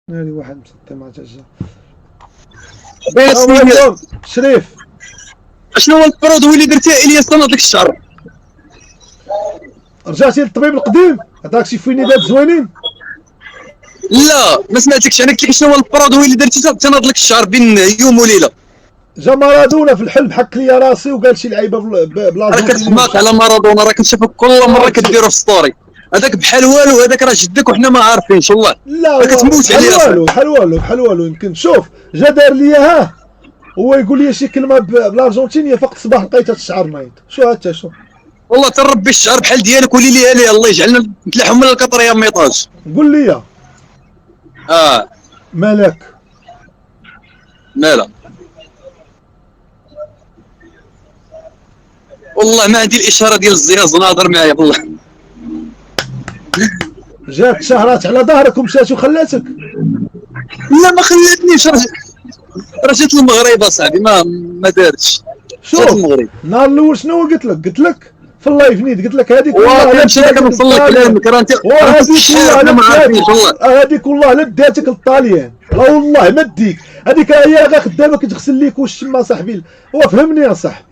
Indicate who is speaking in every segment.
Speaker 1: ناري واحد مسطي مع تجا.
Speaker 2: بين السنين
Speaker 1: شريف
Speaker 2: شنو هو البرودوي اللي درتيه الياس تنض لك الشعر؟
Speaker 1: رجعتي للطبيب القديم عطاك شي فينيدات زوينين؟
Speaker 2: لا ما سمعتكش، انا قلت لك شنو هو البرودوي اللي درتي تنض لك الشعر بين يوم وليله.
Speaker 1: جا مارادونا في الحلم حك ليا راسي وقال شي لعيبه بلا
Speaker 2: راك كتحماق على مارادونا، راك نشوفك كل مره كديرو في ستوري. هذاك بحال والو، هذاك راه جدك وحنا ما عارفينش والله.
Speaker 1: لا
Speaker 2: راك تموت عليه
Speaker 1: بحال والو يمكن. شوف جا دار ليا ها هو يقول لي شي كلمه بالارجنتينيه فوق الصباح لقيتها الشعر نايض. شو هاتا شو
Speaker 2: والله تربي الشعر بحال ديالك ولي لي عليه، الله يجعلنا نتلاحوا من القطريه ميطاج.
Speaker 1: قول لي مالك
Speaker 2: مالا والله ما عندي الاشاره ديال الزياز ناظر معايا والله.
Speaker 1: جات شهرات على ظهرك ومشات وخلاتك؟
Speaker 2: لا ما خلاتنيش، راه جات المغرب اصاحبي ما دارتش.
Speaker 1: شوف النهار الاول شنو قلت لك؟ قلت لك في اللايف نيت قلت لك هذيك
Speaker 2: والله كنمشي لك كنوصل لك كلامك، راه انت
Speaker 1: هذيك والله لا داتك للطاليان، لا والله ما ديك هذيك هي غير خدامه كتغسل ليك وش ما صاحبي. هو فهمني يا صاحبي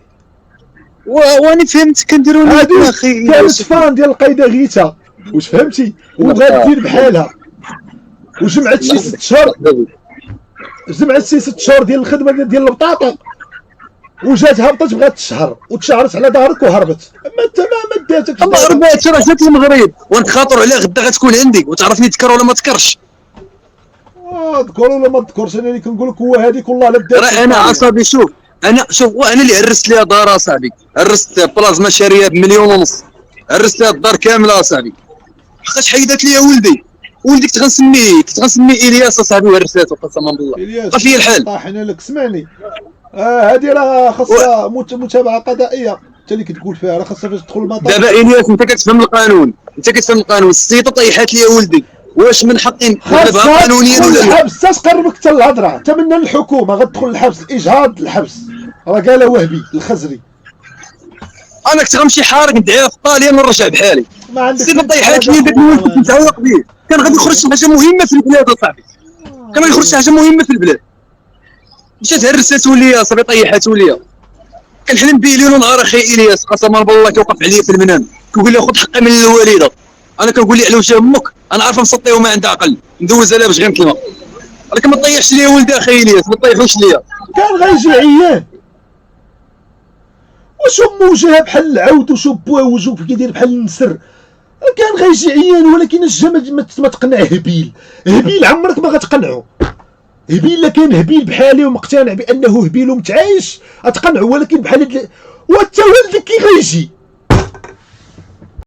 Speaker 2: واني فهمت كنديروا لك
Speaker 1: اخي كانت فان ديال القايده غيتا واش فهمتي وغادير بحالها وجمعت شي 6 شهور، جمعت شي 6 شهور ديال الخدمه ديال البطاطا وجات هبطت بغات تشهر وتشهرت على ظهرك وهربت. ما انت ما داتكش.
Speaker 2: ما هرباتش، راه جات المغرب ونتخاطروا عليها غدا غتكون عندي وتعرفني تذكر ولا ما تذكرش.
Speaker 1: تذكر ولا ما تذكرش؟ انا اللي كنقول لك هو هذيك والله لا دات.
Speaker 2: راه انا عصبي. شوف انا اللي عرست ليها دار اصاحبي، عرست بلازما شاريه ب1.5 مليون، عرست ليها الدار كامله اصاحبي. حقاش حيدات ليا ولدي كنت غنسميه الياس اصاحبي وعرساتو قسما بالله. بقى فيا الحال.
Speaker 1: طاحنا لك اسمعني هذه راه خاصها متابعه قضائيه انت اللي كتقول فيها، راه خاصها فاش تدخل المطار.
Speaker 2: دابا الياس انت كتفهم القانون، السيطه طيحات ليا ولدي، واش من حقي نطلبها قانونيا ولا لا؟
Speaker 1: الحبس تقربك حتى الهضره، حتى من الحكومه غتدخل الحبس، الاجهاض الحبس راه قالها وهبي الخزري.
Speaker 2: انا كنت غنمشي حارق ندعيها في الطاليه ونرجع بحالي. السيطه طيحات ليا داك الولد كنت متعلق به، كان غادي يخرج شي حاجه مهمه في البلاد اصاحبي، كان غادي يخرج شي حاجه مهمه في البلاد. مشات هرساتو ليا صافي طيحاتو ليا. كنحلم به ليل ونهار اخي الياس قسما بالله كيوقف عليا في المنام كيقول لي خذ حقي من الوالده. انا كنقول لي على وجه امك، انا عارفه مسطي وما عندها عقل ندوزها لها باش غير نكلمها، ولكن ما تطيحش ليا ولدي اخي الياس، ما تطيحوش ليا.
Speaker 1: كان غيجي عيان واش امو وجهها بحال العود وشو بوه وجهو كيدير بحال النسر، كان غيجي عيان. ولكن الجمل ما تقنع هبيل عمرك ما غتقنعو. هبيل لا كان هبيل بحالي ومقتنع بانه هبيل ومتعايش غتقنعو، ولكن بحال وحتى ولدك كي غيجي